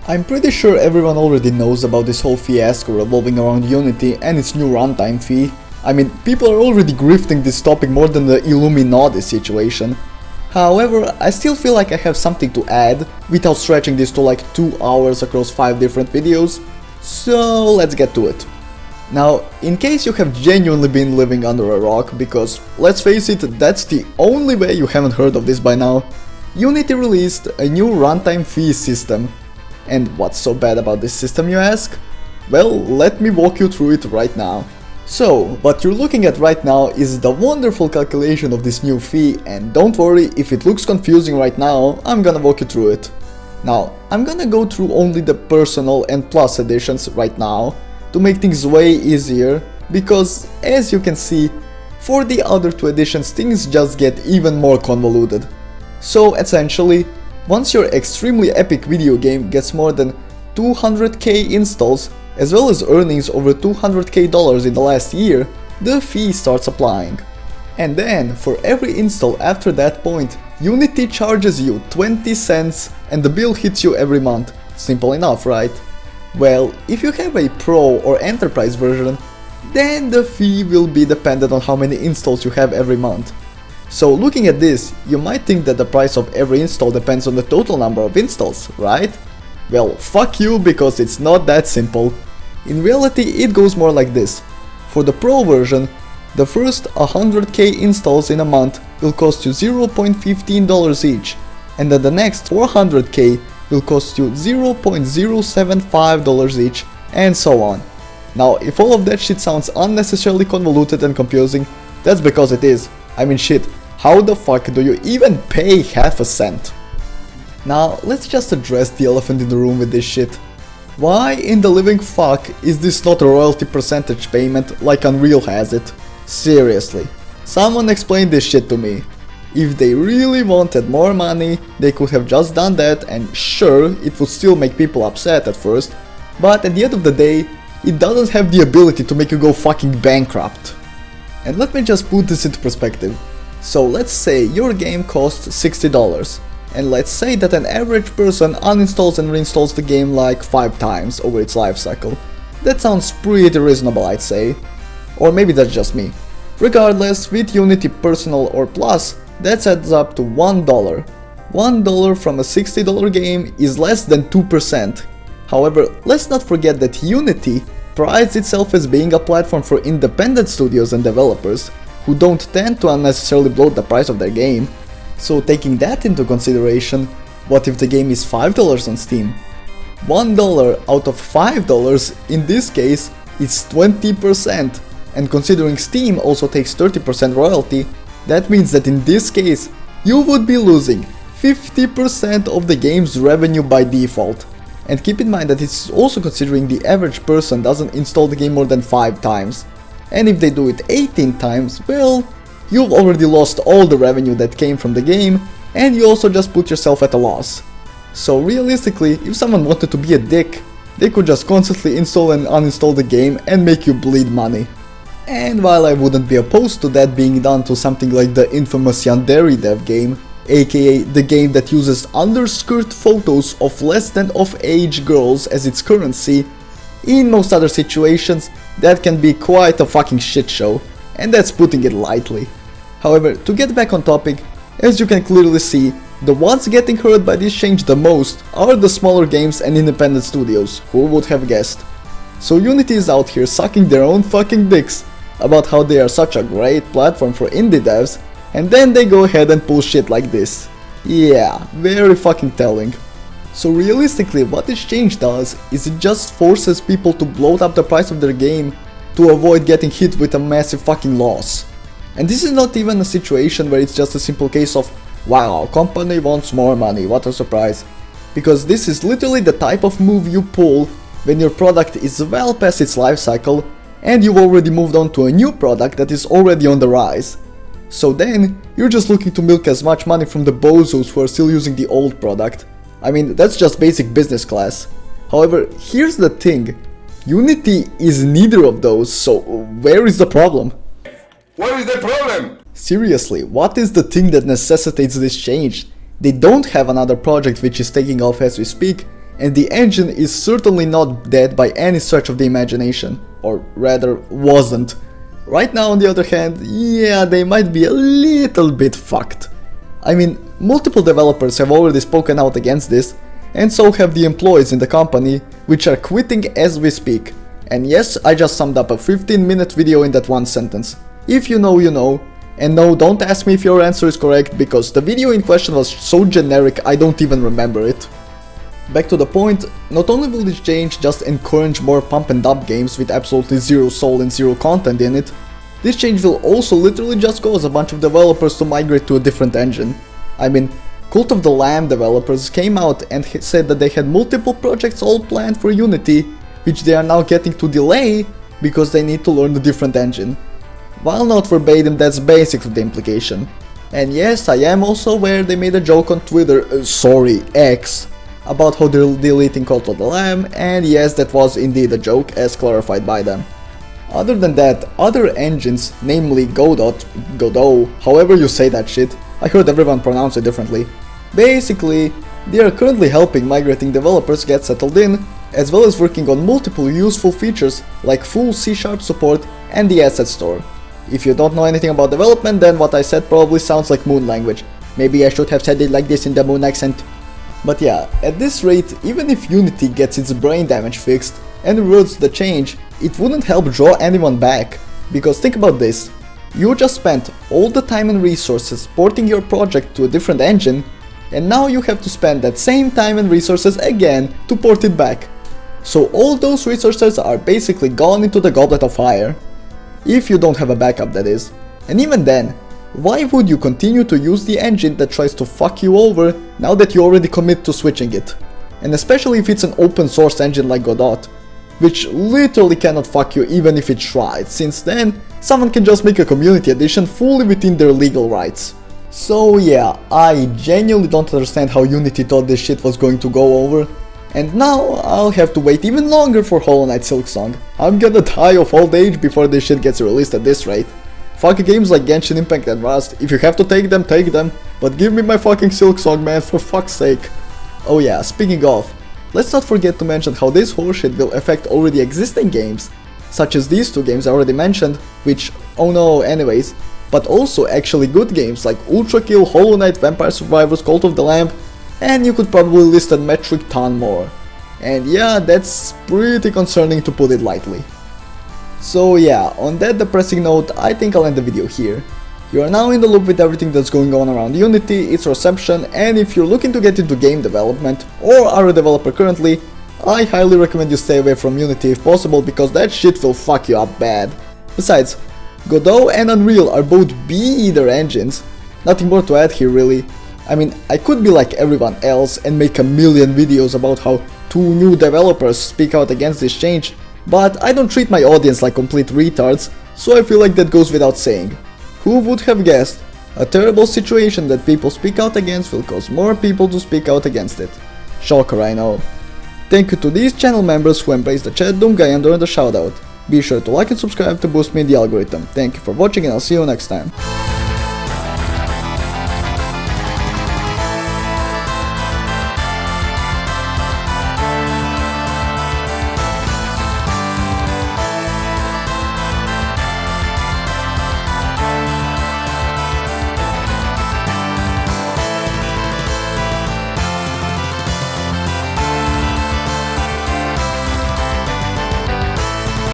I'm pretty sure everyone already knows about this whole fiasco revolving around Unity and its new runtime fee. I mean, people are already grifting this topic more than the Illuminati situation. However, I still feel like I have something to add, without stretching this to like 2 hours across 5 different videos, so let's get to it. Now, in case you have genuinely been living under a rock, because let's face it, that's the only way you haven't heard of this by now, Unity released a new runtime fee system. And what's so bad about this system, you ask? Well, let me walk you through it right now. So, what you're looking at right now is the wonderful calculation of this new fee, and don't worry, if it looks confusing right now, I'm gonna walk you through it. Now, I'm gonna go through only the personal and plus editions right now, to make things way easier, because as you can see, for the other 2 editions things just get even more convoluted. So essentially, once your extremely epic video game gets more than 200k installs, as well as earnings over $200k in the last year, the fee starts applying. And then, for every install after that point, Unity charges you 20 cents and the bill hits you every month. Simple enough, right? Well, if you have a Pro or Enterprise version, then the fee will be dependent on how many installs you have every month. So looking at this, you might think that the price of every install depends on the total number of installs, right? Well, fuck you, because it's not that simple. In reality, it goes more like this. For the Pro version, the first 100k installs in a month will cost you $0.15 each, and then the next 400k will cost you $0.075 each, and so on. Now, if all of that shit sounds unnecessarily convoluted and confusing, that's because it is. I mean shit, how the fuck do you even pay half a cent? Now, let's just address the elephant in the room with this shit. Why in the living fuck is this not a royalty percentage payment like Unreal has it? Seriously, someone explain this shit to me. If they really wanted more money, they could have just done that, and sure, it would still make people upset at first, but at the end of the day, it doesn't have the ability to make you go fucking bankrupt. And let me just put this into perspective. So let's say your game costs $60, and let's say that an average person uninstalls and reinstalls the game like 5 times over its life cycle. That sounds pretty reasonable, I'd say. Or maybe that's just me. Regardless, with Unity Personal or Plus, that adds up to $1. $1 from a $60 game is less than 2%. However, let's not forget that Unity prides itself as being a platform for independent studios and developers, who don't tend to unnecessarily bloat the price of their game. So taking that into consideration, what if the game is $5 on Steam? $1 out of $5 in this case is 20%, and considering Steam also takes 30% royalty, that means that in this case you would be losing 50% of the game's revenue by default. And keep in mind that it's also considering the average person doesn't install the game more than 5 times. And if they do it 18 times, well, you've already lost all the revenue that came from the game, and you also just put yourself at a loss. So realistically, if someone wanted to be a dick, they could just constantly install and uninstall the game and make you bleed money. And while I wouldn't be opposed to that being done to something like the infamous Yandere dev game, aka the game that uses underskirt photos of less than of-age girls as its currency, in most other situations that can be quite a fucking shit show, and that's putting it lightly. However, to get back on topic, as you can clearly see, the ones getting hurt by this change the most are the smaller games and independent studios, who would have guessed. So Unity is out here sucking their own fucking dicks about how they are such a great platform for indie devs, and then they go ahead and pull shit like this. Yeah, very fucking telling. So realistically, what this change does is it just forces people to bloat up the price of their game to avoid getting hit with a massive fucking loss. And this is not even a situation where it's just a simple case of, wow, company wants more money, what a surprise. Because this is literally the type of move you pull when your product is well past its life cycle and you've already moved on to a new product that is already on the rise. So then, you're just looking to milk as much money from the bozos who are still using the old product. I mean, that's just basic business class. However, here's the thing. Unity is neither of those, so where is the problem? What is the problem? Seriously, what is the thing that necessitates this change? They don't have another project which is taking off as we speak, and the engine is certainly not dead by any stretch of the imagination, or rather wasn't. Right now on the other hand, yeah, they might be a little bit fucked. I mean, multiple developers have already spoken out against this, and so have the employees in the company, which are quitting as we speak. And yes, I just summed up a 15-minute video in that one sentence. If you know, you know. And no, don't ask me if your answer is correct, because the video in question was so generic I don't even remember it. Back to the point, not only will this change just encourage more pump and dump games with absolutely zero soul and zero content in it, this change will also literally just cause a bunch of developers to migrate to a different engine. I mean, Cult of the Lamb developers came out and said that they had multiple projects all planned for Unity, which they are now getting to delay because they need to learn a different engine. While not verbatim, that's basically the implication. And yes, I am also aware they made a joke on Twitter, X, about how they're deleting Cult of the Lamb, and yes, that was indeed a joke as clarified by them. Other than that, other engines, namely Godot, however you say that shit, I heard everyone pronounce it differently. Basically, they are currently helping migrating developers get settled in, as well as working on multiple useful features like full C# support and the asset store. If you don't know anything about development, then what I said probably sounds like moon language. Maybe I should have said it like this in the moon accent. But yeah, at this rate, even if Unity gets its brain damage fixed and reverts the change, it wouldn't help draw anyone back. Because think about this, you just spent all the time and resources porting your project to a different engine, and now you have to spend that same time and resources again to port it back. So all those resources are basically gone into the goblet of fire. If you don't have a backup, that is. And even then, why would you continue to use the engine that tries to fuck you over now that you already commit to switching it? And especially if it's an open source engine like Godot, which literally cannot fuck you even if it tried, since then someone can just make a community edition fully within their legal rights. So yeah, I genuinely don't understand how Unity thought this shit was going to go over. And now I'll have to wait even longer for Hollow Knight Silksong. I'm gonna die of old age before this shit gets released at this rate. Fuck games like Genshin Impact and Rust, if you have to take them, but give me my fucking Silksong, man, for fuck's sake. Oh yeah, speaking of, let's not forget to mention how this horseshit will affect already existing games, such as these two games I already mentioned, which, oh no, anyways, but also actually good games like Ultra Kill, Hollow Knight, Vampire Survivors, Cult of the Lamb, and you could probably list a metric ton more. And yeah, that's pretty concerning to put it lightly. So yeah, on that depressing note, I think I'll end the video here. You are now in the loop with everything that's going on around Unity, its reception, and if you're looking to get into game development, or are a developer currently, I highly recommend you stay away from Unity if possible, because that shit will fuck you up bad. Besides, Godot and Unreal are both B-Eater engines. Nothing more to add here really. I mean, I could be like everyone else and make a million videos about how two new developers speak out against this change, but I don't treat my audience like complete retards, so I feel like that goes without saying. Who would have guessed? A terrible situation that people speak out against will cause more people to speak out against it. Shocker, I know. Thank you to these channel members who embrace the chat doom guy and earned a shoutout. Be sure to like and subscribe to boost me in the algorithm. Thank you for watching and I'll see you next time.